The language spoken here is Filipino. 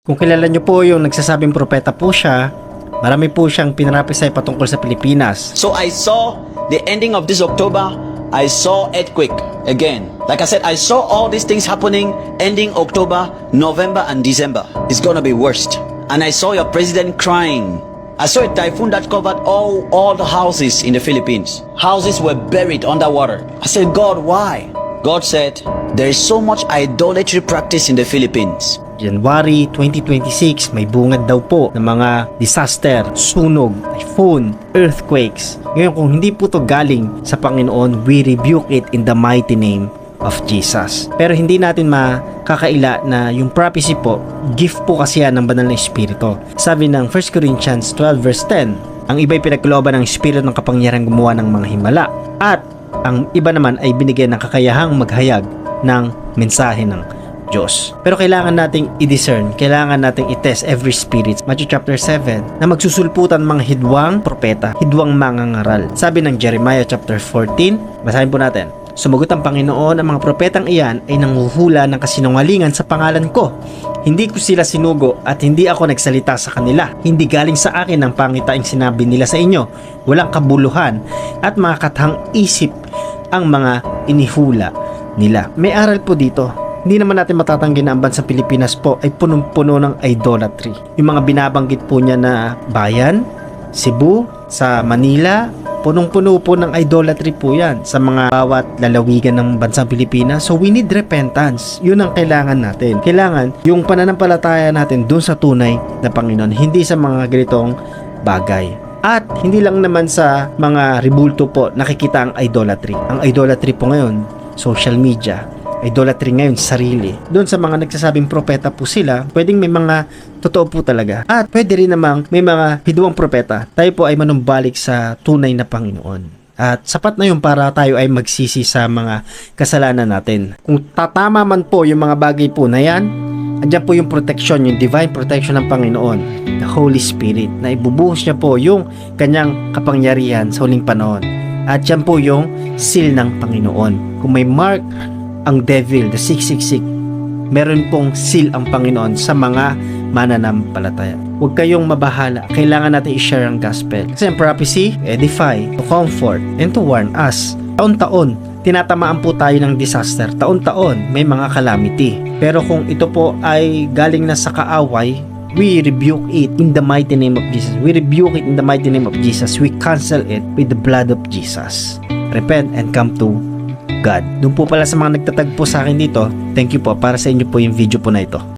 Kung kilala nyo po yung nagsasabing propeta po siya, marami po siyang pinrapisay patungkol sa Pilipinas. So I saw the ending of this October, I saw earthquake again. Like I said, I saw all these things happening ending October, November and December. It's gonna be worst. And I saw your president crying. I saw a typhoon that covered all the houses in the Philippines. Houses were buried underwater. I said, God, why? God said, there is so much idolatry practice in the Philippines. January 2026, may bungad daw po ng mga disaster, sunog, typhoon, earthquakes. Ngayon kung hindi po to galing sa Panginoon, we rebuke it in the mighty name of Jesus. Pero hindi natin makakaila na yung prophecy po, gift po kasi yan ng banal na espiritu. Sabi ng 1 Corinthians 12 verse 10, ang iba'y pinagkalooban ng espiritu ng kapangyarihang gumawa ng mga himala, at ang iba naman ay binigyan ng kakayahang maghayag ng mensahe ng Diyos. Pero kailangan nating i-discern, kailangan nating i-test every spirit. Matthew chapter 7, na magsusulputan mga hidwang propeta, hidwang mangangaral. Sabi ng Jeremiah chapter 14, basahin po natin. Sumagot ang Panginoon, ang mga propetang iyan ay nanghuhula ng kasinungalingan sa pangalan ko. Hindi ko sila sinugo at hindi ako nagsalita sa kanila. Hindi galing sa akin ang pangitaing sinabi nila sa inyo. Walang kabuluhan at mga kathang isip ang mga inihula nila. May aral po dito. Hindi naman natin matatanggi na ang bansang Pilipinas po ay punong-puno ng idolatry. Yung mga binabanggit po niya na bayan, Cebu, sa Manila, punong-puno po ng idolatry po yan sa mga bawat lalawigan ng bansang Pilipinas. So we need repentance. Yun ang kailangan natin. Kailangan yung pananampalataya natin dun sa tunay na Panginoon, hindi sa mga ganitong bagay. At hindi lang naman sa mga ribulto po nakikita ang idolatry. Ang idolatry po ngayon, social media. Idolatry ngayon, sarili. Doon sa mga nagsasabing propeta po sila, pwedeng may mga totoo po talaga. At pwede rin namang may mga hidwang propeta. Tayo po ay manumbalik sa tunay na Panginoon. At sapat na yun para tayo ay magsisi sa mga kasalanan natin. Kung tatama man po yung mga bagay po na yan, andyan po yung protection, yung divine protection ng Panginoon, the Holy Spirit, na ibubuhos niya po yung kanyang kapangyarihan sa huling panahon. At yan po yung seal ng Panginoon. Kung may mark ang devil, the 666, meron pong seal ang Panginoon sa mga mananampalataya. Huwag kayong mabahala. Kailangan natin i-share ang gospel. Kasi ang prophecy, edify, to comfort, and to warn us. Taon-taon, tinatamaan po tayo ng disaster. Taon-taon, may mga calamity. Pero kung ito po ay galing na sa kaaway, we rebuke it in the mighty name of Jesus. We rebuke it in the mighty name of Jesus. We cancel it with the blood of Jesus. Repent and come to God. Doon po pala sa mga nagtatagpo sa akin dito, thank you po, para sa inyo po yung video po na ito.